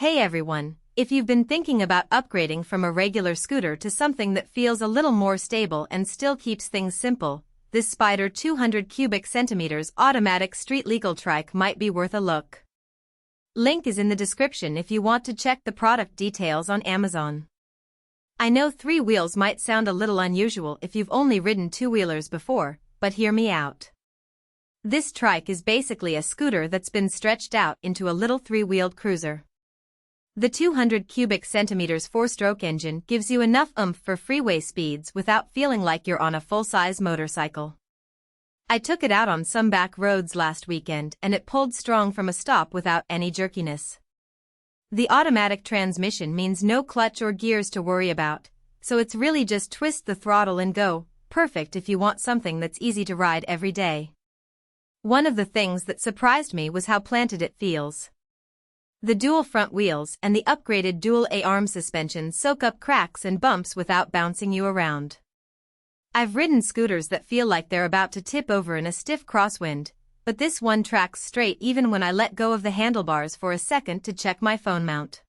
Hey everyone, if you've been thinking about upgrading from a regular scooter to something that feels a little more stable and still keeps things simple, this Spider 200 cubic centimeters automatic street legal trike might be worth a look. Link is in the description if you want to check the product details on Amazon. I know 3 wheels might sound a little unusual if you've only ridden 2-wheelers before, but hear me out. This trike is basically a scooter that's been stretched out into a little 3-wheeled cruiser. The 200 cubic centimeters 4-stroke engine gives you enough oomph for freeway speeds without feeling like you're on a full-size motorcycle. I took it out on some back roads last weekend and it pulled strong from a stop without any jerkiness. The automatic transmission means no clutch or gears to worry about, so it's really just twist the throttle and go, perfect if you want something that's easy to ride every day. One of the things that surprised me was how planted it feels. The dual front wheels and the upgraded dual A-arm suspension soak up cracks and bumps without bouncing you around. I've ridden scooters that feel like they're about to tip over in a stiff crosswind, but this one tracks straight even when I let go of the handlebars for a second to check my phone mount.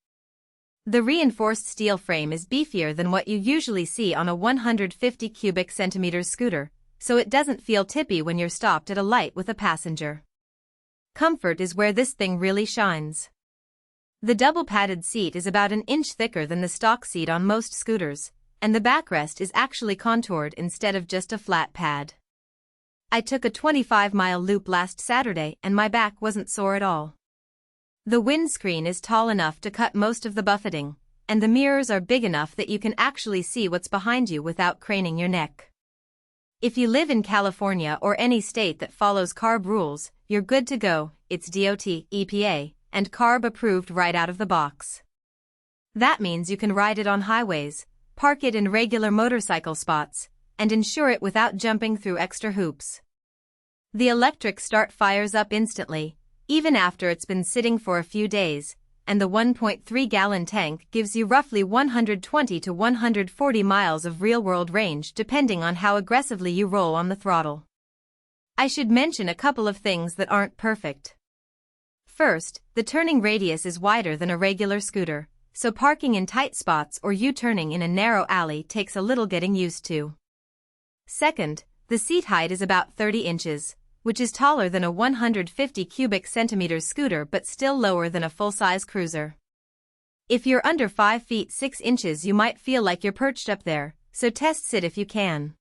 The reinforced steel frame is beefier than what you usually see on a 150 cubic centimeters scooter, so it doesn't feel tippy when you're stopped at a light with a passenger. Comfort is where this thing really shines. The double-padded seat is about an inch thicker than the stock seat on most scooters, and the backrest is actually contoured instead of just a flat pad. I took a 25-mile loop last Saturday and my back wasn't sore at all. The windscreen is tall enough to cut most of the buffeting, and the mirrors are big enough that you can actually see what's behind you without craning your neck. If you live in California or any state that follows CARB rules, you're good to go. It's DOT, EPA, and CARB approved right out of the box. That means you can ride it on highways, park it in regular motorcycle spots, and insure it without jumping through extra hoops. The electric start fires up instantly, even after it's been sitting for a few days, and the 1.3-gallon tank gives you roughly 120 to 140 miles of real-world range depending on how aggressively you roll on the throttle. I should mention a couple of things that aren't perfect. First, the turning radius is wider than a regular scooter, so parking in tight spots or U-turning in a narrow alley takes a little getting used to. Second, the seat height is about 30 inches, which is taller than a 150 cubic centimeters scooter but still lower than a full-size cruiser. If you're under 5 feet 6 inches you might feel like you're perched up there, so test sit if you can.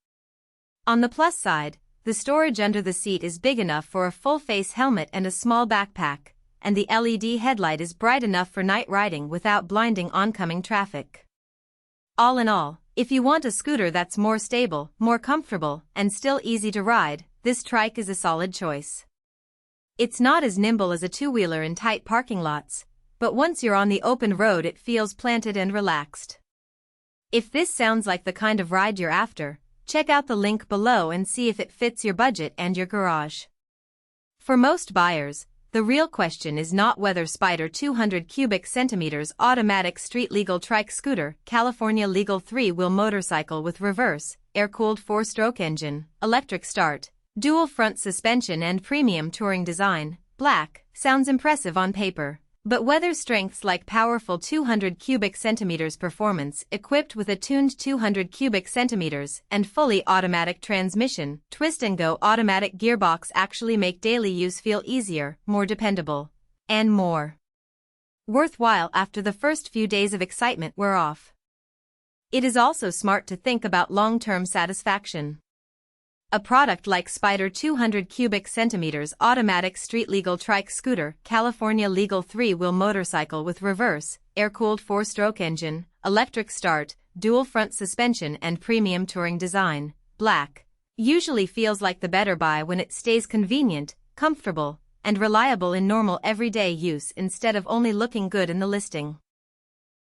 On the plus side, the storage under the seat is big enough for a full-face helmet and a small backpack, and the LED headlight is bright enough for night riding without blinding oncoming traffic. All in all, if you want a scooter that's more stable, more comfortable, and still easy to ride, this trike is a solid choice. It's not as nimble as a 2-wheeler in tight parking lots, but once you're on the open road it feels planted and relaxed. If this sounds like the kind of ride you're after, check out the link below and see if it fits your budget and your garage. For most buyers, the real question is not whether Spider 200 cubic centimeters automatic street legal trike scooter, California legal 3-wheel motorcycle with reverse, air-cooled 4-stroke engine, electric start, dual front suspension and premium touring design, black, sounds impressive on paper, but whether strengths like powerful 200 cubic centimeters performance equipped with a tuned 200 cubic centimeters and fully automatic transmission, twist-and-go automatic gearbox actually make daily use feel easier, more dependable, and more worthwhile after the first few days of excitement wear off. It is also smart to think about long-term satisfaction. A product like Spider 200 cubic centimeters automatic street legal trike scooter, California legal 3-wheel motorcycle with reverse, air-cooled 4-stroke engine, electric start, dual front suspension and premium touring design, black, usually feels like the better buy when it stays convenient, comfortable, and reliable in normal everyday use instead of only looking good in the listing.